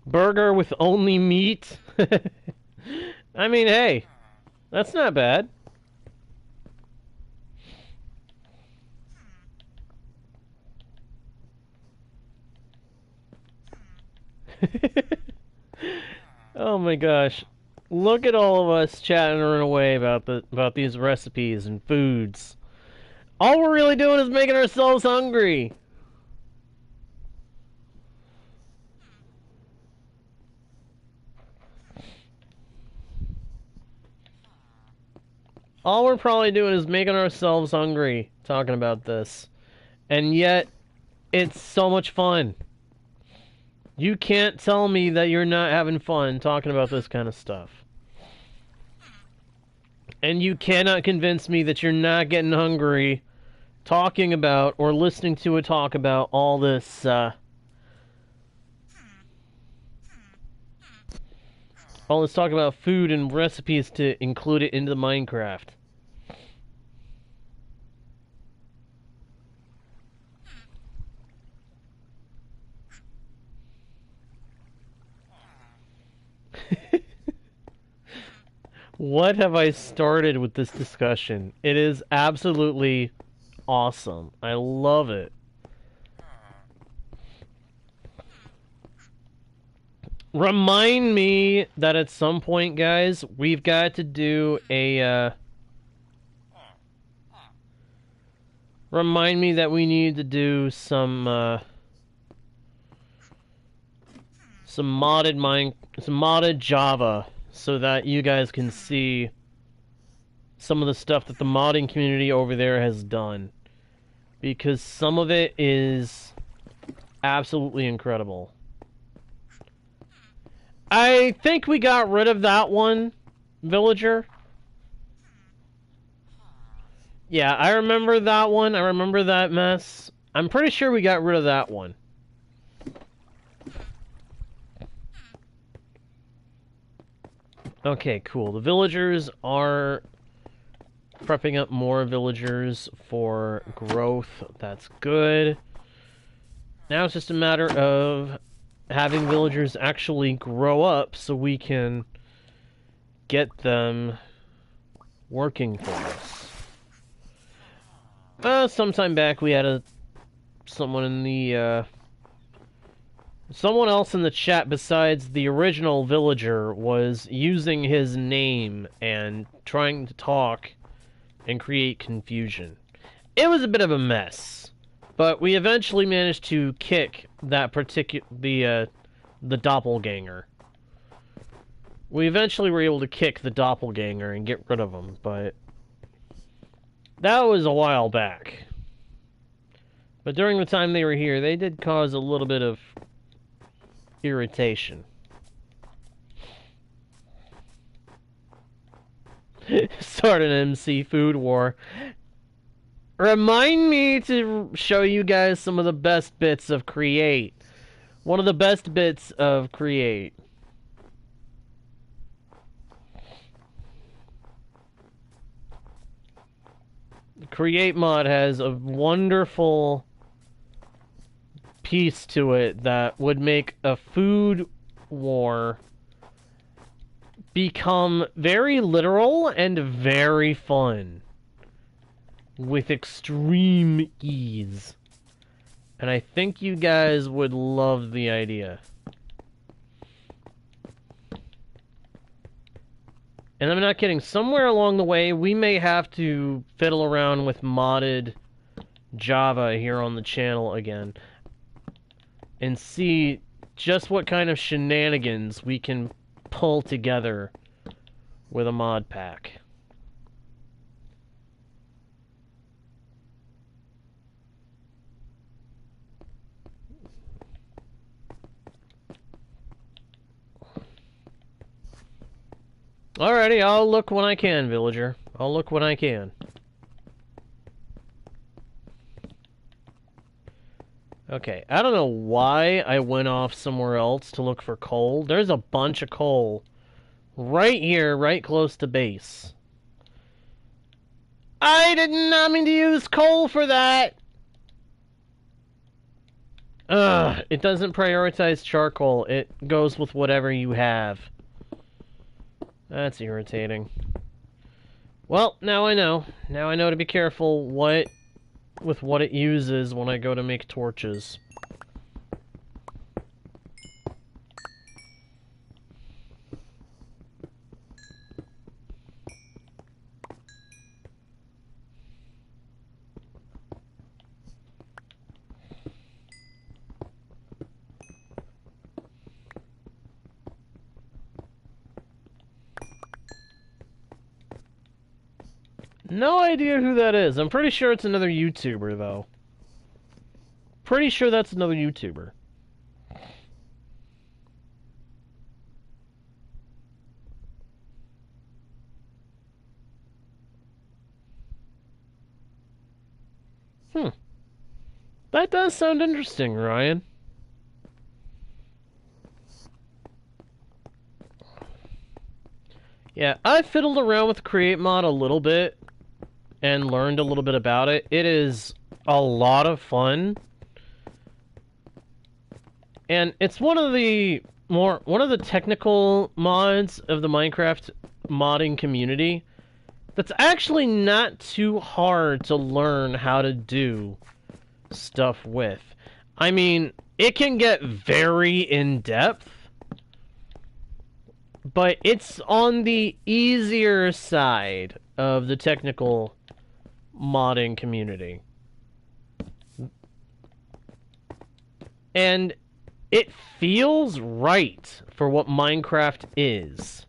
S1: Burger with only meat? I mean, hey, that's not bad. Oh my gosh. Look at all of us chatting away about these recipes and foods. All we're really doing is making ourselves hungry. All we're probably doing is making ourselves hungry talking about this. And yet, it's so much fun. You can't tell me that you're not having fun talking about this kind of stuff. And you cannot convince me that you're not getting hungry talking about or listening to a talk about all this, all this talk about food and recipes to include it into Minecraft. What have I started with this discussion? It is absolutely awesome. I love it. Remind me that at some point, guys, we've got to do a, remind me that we need to do some modded Java, so that you guys can see some of the stuff that the modding community over there has done. Because some of it is absolutely incredible. I think we got rid of that one, villager. Yeah, I remember that one. I remember that mess. I'm pretty sure we got rid of that one. Okay, cool. The villagers are prepping up more villagers for growth. That's good. Now it's just a matter of having villagers actually grow up so we can get them working for us. Sometime back we had someone in the someone else in the chat besides the original villager was using his name and trying to talk and create confusion. It was a bit of a mess, But we eventually managed to kick that the doppelganger. We eventually were able to kick the doppelganger and get rid of him, but that was a while back. But during the time they were here, they did cause a little bit of irritation. Start an MC food war. Remind me to show you guys some of the best bits of Create. One of the best bits of Create. The Create mod has a wonderful piece to it that would make a food war become very literal and very fun with extreme ease. And I think you guys would love the idea. And I'm not kidding, somewhere along the way we may have to fiddle around with modded Java here on the channel again and see just what kind of shenanigans we can pull together with a mod pack. Alrighty, I'll look when I can, villager. I'll look when I can. Okay, I don't know why I went off somewhere else to look for coal. There's a bunch of coal right here, right close to base. I did not mean to use coal for that! Ugh, it doesn't prioritize charcoal. It goes with whatever you have. That's irritating. Well, now I know. Now I know to be careful with what it uses when I go to make torches. No idea who that is. I'm pretty sure it's another YouTuber, though. Pretty sure that's another YouTuber. That does sound interesting, Ryan. Yeah, I fiddled around with Create Mod a little bit and learned a little bit about it. It is a lot of fun. And it's one of the technical mods of the Minecraft modding community that's actually not too hard to learn how to do stuff with. I mean, it can get very in-depth, but it's on the easier side of the technical modding community. And it feels right for what Minecraft is.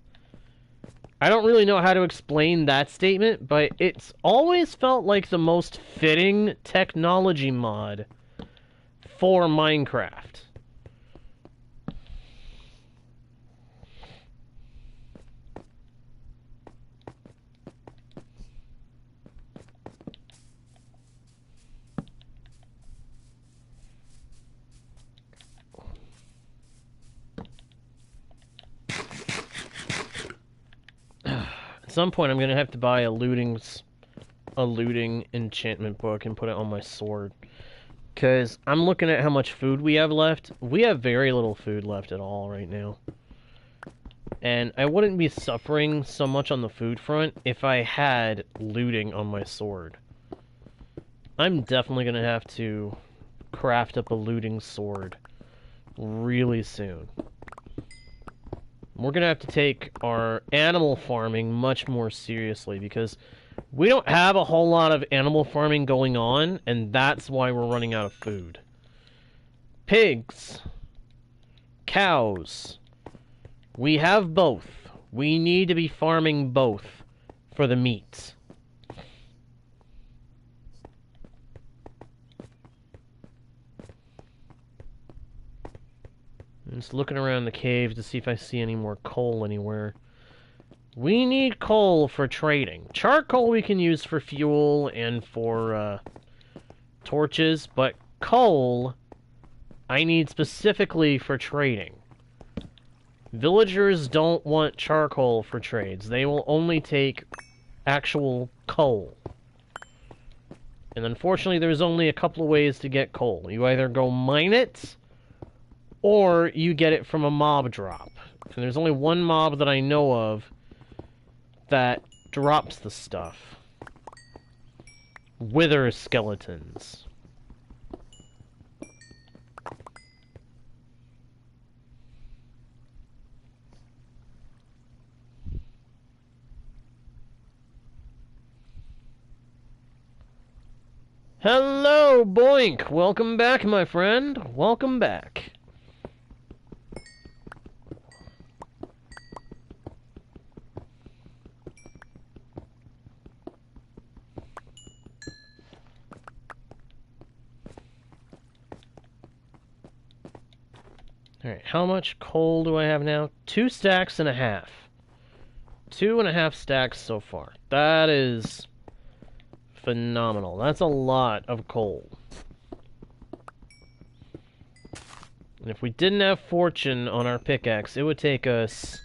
S1: I don't really know how to explain that statement, but it's always felt like the most fitting technology mod for Minecraft. At some point, I'm gonna have to buy a looting enchantment book and put it on my sword. Because I'm looking at how much food we have left. We have very little food left at all right now. And I wouldn't be suffering so much on the food front if I had looting on my sword. I'm definitely gonna have to craft up a looting sword really soon. We're going to have to take our animal farming much more seriously because We don't have a whole lot of animal farming going on, and that's why we're running out of food. Pigs. Cows. We have both. We need to be farming both for the meat. I'm just looking around the cave to see if I see any more coal anywhere. We need coal for trading. Charcoal we can use for fuel and for torches, but coal I need specifically for trading. Villagers don't want charcoal for trades. They will only take actual coal. And unfortunately, there's only a couple of ways to get coal. You either go mine it, or you get it from a mob drop. And there's only one mob that I know of that drops the stuff. Wither skeletons. Hello, Boink! Welcome back, my friend. Welcome back. Alright, how much coal do I have now? 2 stacks and a half. 2.5 stacks so far. That is phenomenal. That's a lot of coal. And if we didn't have fortune on our pickaxe, it would take us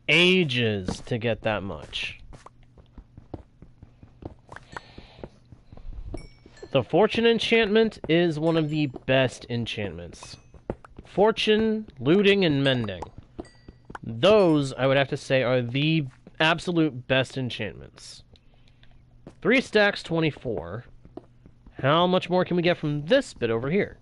S1: ages to get that much. The fortune enchantment is one of the best enchantments. Fortune, looting, and mending. Those, I would have to say, are the absolute best enchantments. 3 stacks, 24. How much more can we get from this bit over here?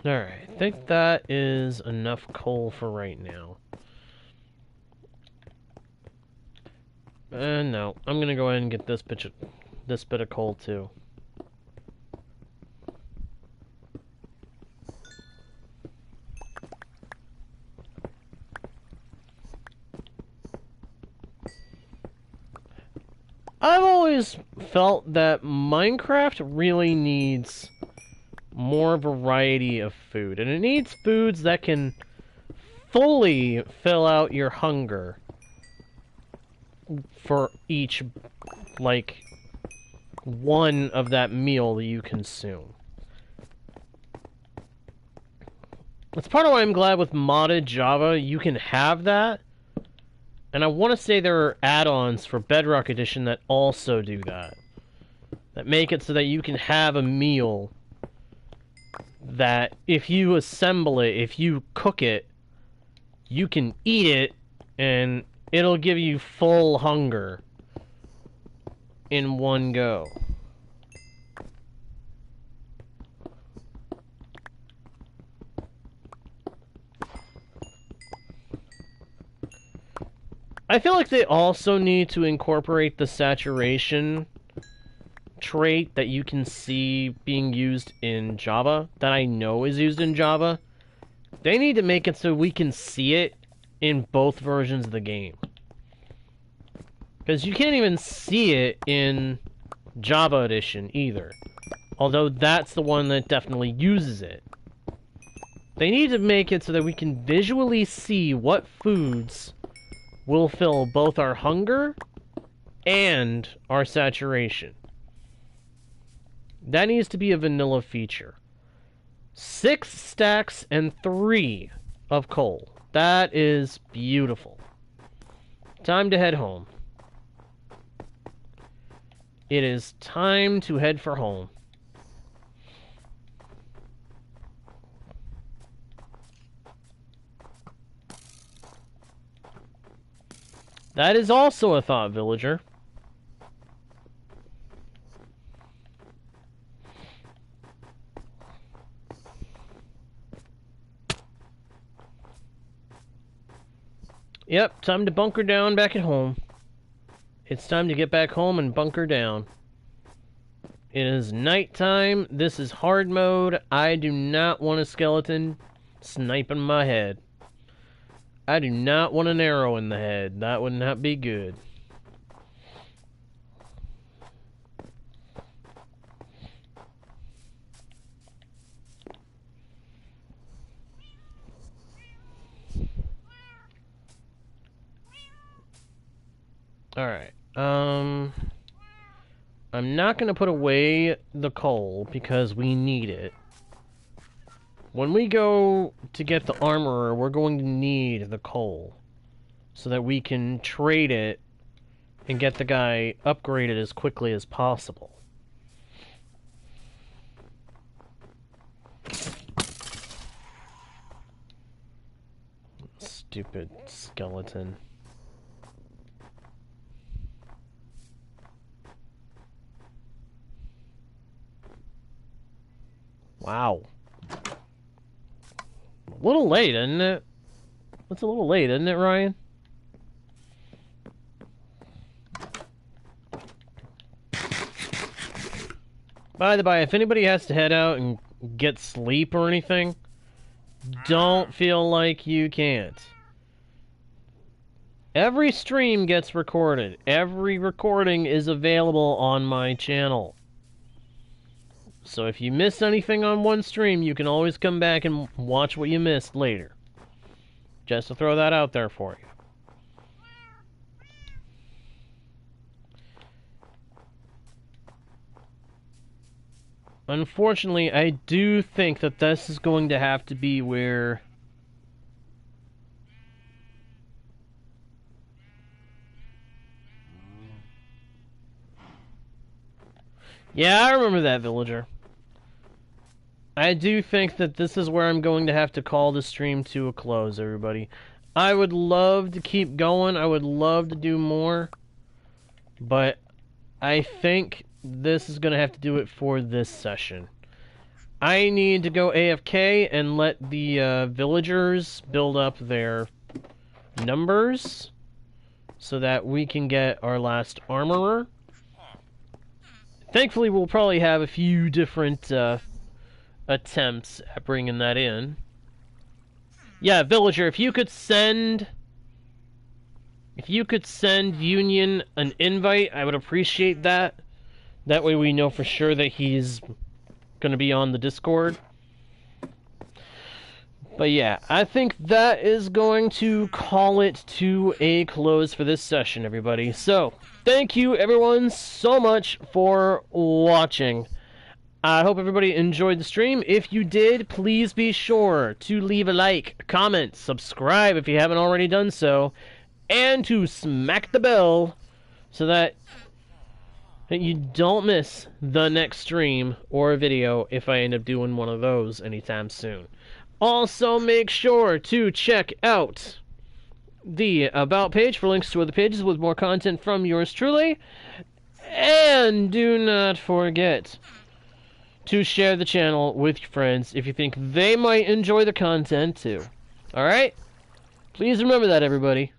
S1: Alright, I think that is enough coal for right now. No, I'm gonna go ahead and get this bit of coal too. I've always felt that Minecraft really needs more variety of food, and it needs foods that can fully fill out your hunger for each, like, one of that meal that you consume. That's part of why I'm glad with modded Java you can have that, and I want to say there are add-ons for Bedrock Edition that also do that. That make it so that you can have a meal that if you assemble it, if you cook it, you can eat it and it'll give you full hunger in one go. I feel like they also need to incorporate the saturation trait that you can see being used in Java, that I know is used in Java. They need to make it so we can see it in both versions of the game. Because you can't even see it in Java Edition either. Although that's the one that definitely uses it. They need to make it so that we can visually see what foods will fill both our hunger and our saturation. That needs to be a vanilla feature. 6 stacks and 3 of coal. That is beautiful. Time to head home. It is time to head for home. That is also a thought, villager. Yep, time to bunker down back at home. It's time to get back home and bunker down. It is nighttime. This is hard mode. I do not want a skeleton sniping my head. I do not want an arrow in the head. That would not be good. Alright, I'm not going to put away the coal because we need it. When we go to get the armorer, we're going to need the coal so that we can trade it and get the guy upgraded as quickly as possible. Stupid skeleton. Wow. A little late, isn't it? It's a little late, isn't it, Ryan? By the by, if anybody has to head out and get sleep or anything, don't feel like you can't. Every stream gets recorded. Every recording is available on my channel. So if you missed anything on one stream, you can always come back and watch what you missed later. Just to throw that out there for you. Unfortunately, I do think that this is going to have to be where... Yeah, I remember that, villager. I do think that this is where I'm going to have to call the stream to a close, everybody. I would love to keep going. I would love to do more. But I think this is going to have to do it for this session. I need to go AFK and let the villagers build up their numbers so that we can get our last armorer. Thankfully, we'll probably have a few different attempts at bringing that in. Yeah, villager, if you could send Union an invite, I would appreciate that. That way we know for sure that he's going to be on the Discord. But yeah, I think that is going to call it to a close for this session, everybody. So, thank you everyone so much for watching. I hope everybody enjoyed the stream. If you did, please be sure to leave a like, comment, subscribe if you haven't already done so, and to smack the bell so that you don't miss the next stream or video if I end up doing one of those anytime soon. Also, make sure to check out the About page for links to other pages with more content from yours truly. And do not forget to share the channel with your friends if you think they might enjoy the content too. Alright? Please remember that, everybody.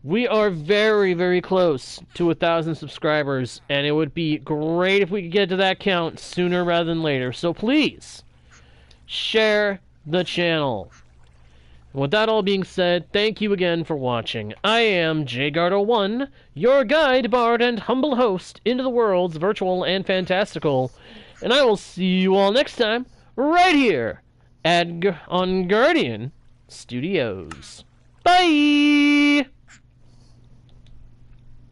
S1: We are very, very close to 1,000 subscribers, and it would be great if we could get to that count sooner rather than later. So please, share the channel. With that all being said, thank you again for watching. I am JGardo1, your guide, bard, and humble host into the worlds virtual and fantastical, and I will see you all next time, right here, on Guardian Studios. Bye!